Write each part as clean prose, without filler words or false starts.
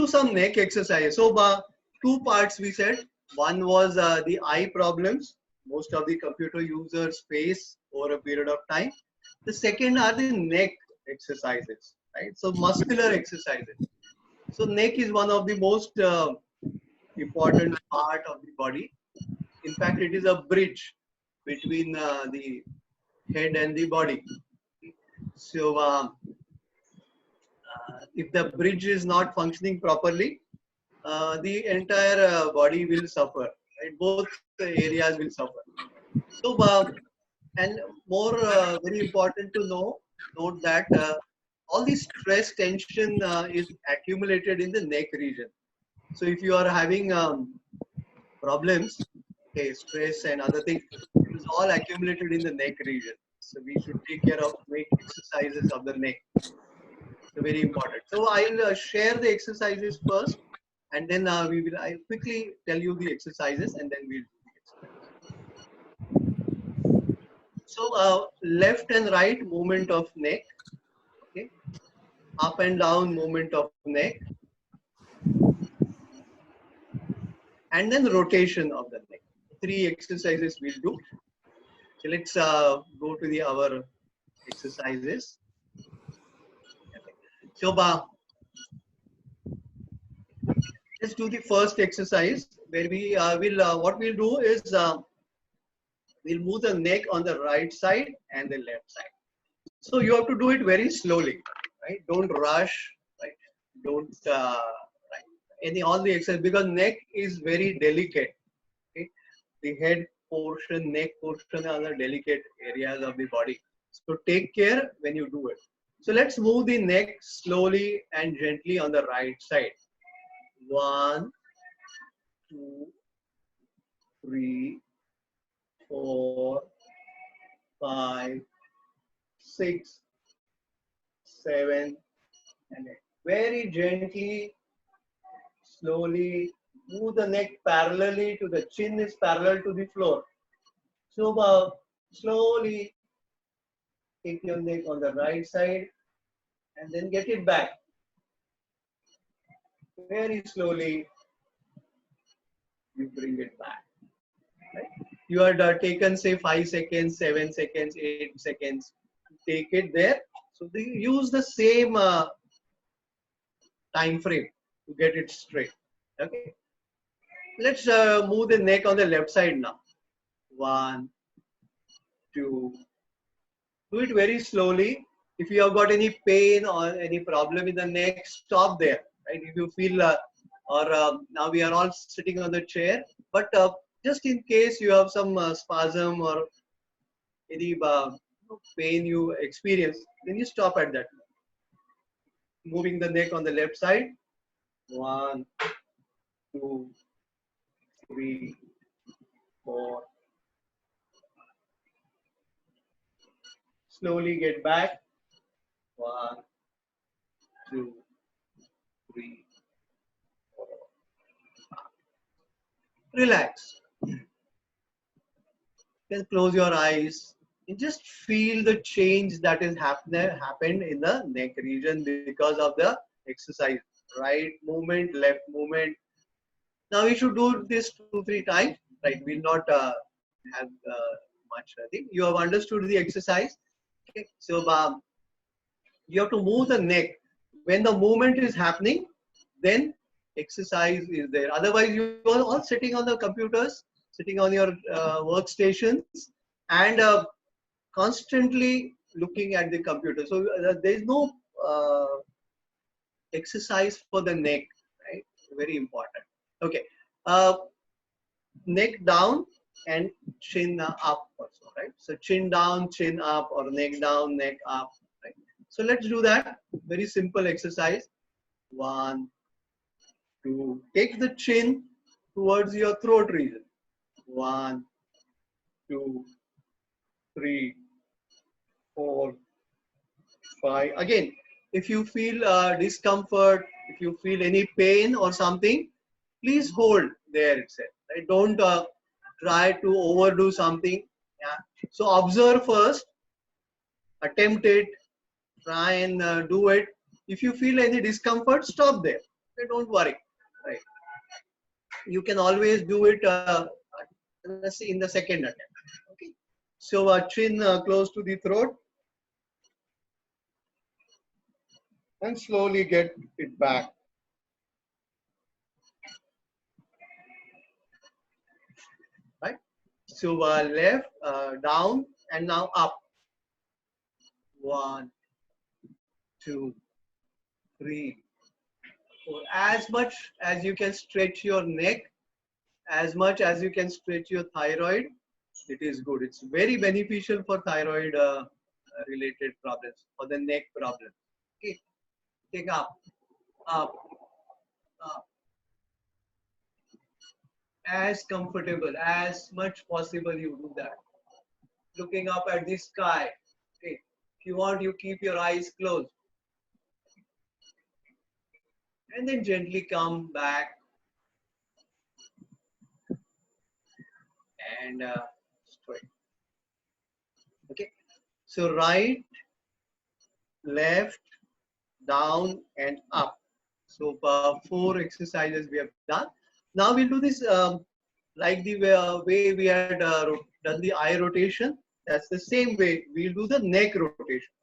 some neck exercises. So two parts we said. One was the eye problems most of the computer users face over a period of time. The second are the neck exercises, right? So muscular exercises. So neck is one of the most important part of the body. In fact, it is a bridge between the head and the body. So if the bridge is not functioning properly, the entire body will suffer. Right? Both areas will suffer. So and more very important to note that all the stress tension is accumulated in the neck region. So if you are having problems, okay, stress and other things, it is all accumulated in the neck region. So we should take care of make exercises of the neck. So very important. So I'll share the exercises first, and then I'll quickly tell you the exercises, and then we'll do the exercise. So left and right movement of neck, okay, up and down movement of neck, and then rotation of the neck. Three exercises we'll do. So let's go to the our exercises. Okay. So let's do the first exercise where we will what we'll do is we'll move the neck on the right side and the left side. So you have to do it very slowly, right? Don't rush, right? Don't right? All the exercise, because neck is very delicate. Okay? The head portion, neck portion are the delicate areas of the body. So take care when you do it. So let's move the neck slowly and gently on the right side. 1, 2, 3, 4, 5, 6, 7, and 8. Very gently, slowly move the neck parallelly to the chin is parallel to the floor. So slowly take your neck on the right side and then get it back. Very slowly you bring it back. Right? You are taken say 5 seconds, 7 seconds, 8 seconds. Take it there. So use the same time frame to get it straight. Okay. Let's move the neck on the left side now. 1, 2. Do it very slowly. If you have got any pain or any problem in the neck, stop there. Right? If you feel now we are all sitting on the chair, but just in case you have some spasm or any pain you experience, then you stop at that. Moving the neck on the left side. 1, 2, 3, 4. Slowly get back. 1, 2, 3, 4. Relax. Then close your eyes and just feel the change that is happened in the neck region because of the exercise. Right movement, left movement. Now we should do this 2-3 times. Right, we'll not have much. I think you have understood the exercise. Okay, so you have to move the neck. When the movement is happening, then exercise is there. Otherwise, you are all sitting on the computers, sitting on your workstations, and constantly looking at the computer. So there is no exercise for the neck, right? Very important. Okay, neck down and chin up also, right? So chin down, chin up, or neck down, neck up. Right? So let's do that. Very simple exercise. 1, 2. Take the chin towards your throat region. 1, 2, 3, 4, 5. Again, if you feel discomfort, if you feel any pain or something, please hold there itself. Right? Don't try to overdo something. Yeah. So observe first, attempt it, try and do it. If you feel any discomfort, stop there. So don't worry, right? You can always do it in the second attempt. Okay. So chin close to the throat, and slowly get it back. Right. So left, down, and now up. 1, 2, 3, 4. As much as you can stretch your neck, as much as you can stretch your thyroid, it is good. It's very beneficial for thyroid related problems, for the neck problem. Okay. Take up, up, up. As comfortable, as much possible you do that. Looking up at the sky. Okay. If you want, you keep your eyes closed. And then gently come back and straight. Okay. So right, left, down, and up. So 4 exercises we have done. Now we'll do this like the way we had done the eye rotation. That's the same way we'll do the neck rotation.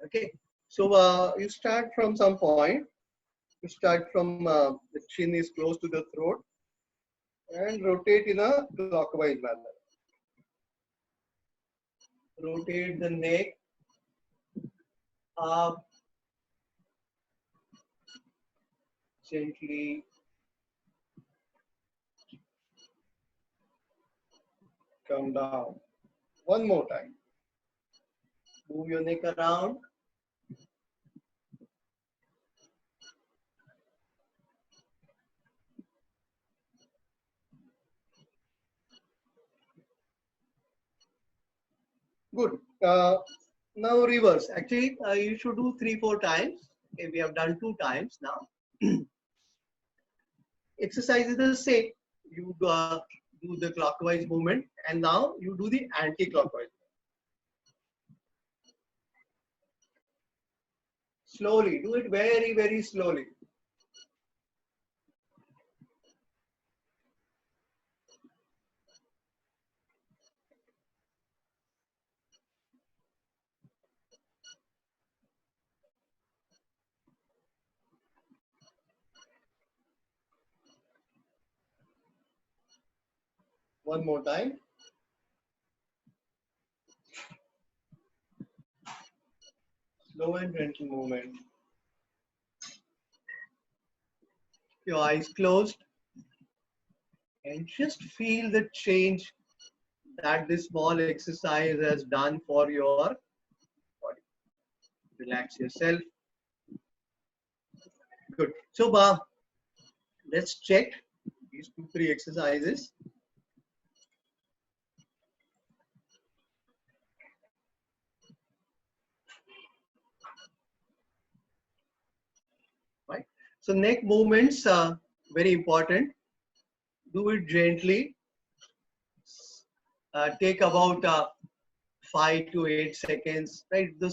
Okay. So you start from some point. You start from the chin is close to the throat and rotate in a clockwise manner. Rotate the neck up, gently come down. One more time. Move your neck around. Good. Now reverse. Actually, you should do 3-4 times. Okay, we have done 2 times now. Exercise is the same. You do the clockwise movement, and now you do the anti-clockwise. Slowly. Do it very, very slowly. One more time. Slow and gentle movement. Your eyes closed. And just feel the change that this small exercise has done for your body. Relax yourself. Good. So, let's check these 2-3 exercises. Right. So, neck movements are very important. Do it gently. Take about 5 to 8 seconds. Right. The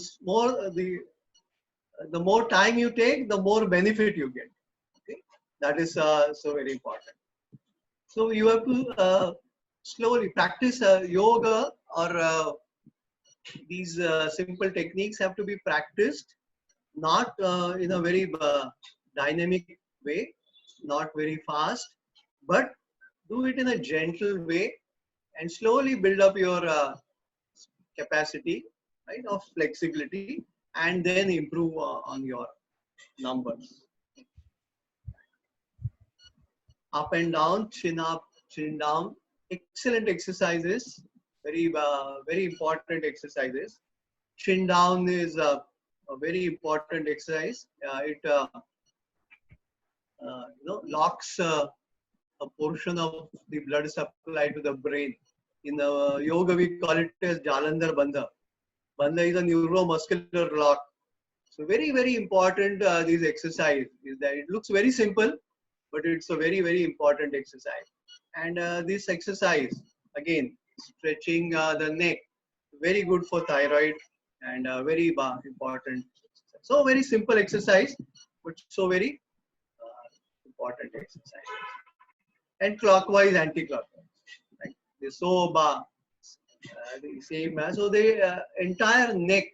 more time you take, the more benefit you get. Okay. That is so very important. So you have to slowly practice yoga, or these simple techniques have to be practiced, not in a very dynamic way, not very fast, but do it in a gentle way and slowly build up your capacity, right, of flexibility, and then improve on your numbers. Up and down, chin up, chin down. Excellent exercises. Very important exercises. Chin down is a very important exercise. It locks a portion of the blood supply to the brain. In yoga, we call it as Jalandhar Bandha. Bandha is a neuromuscular lock. So very, very important this exercise is that it looks very simple, but it's a very, very important exercise. And this exercise, again, stretching the neck, very good for thyroid and very important. So very simple exercise, but so very important exercise. And clockwise, anti-clockwise, like the soba, the same. So the entire neck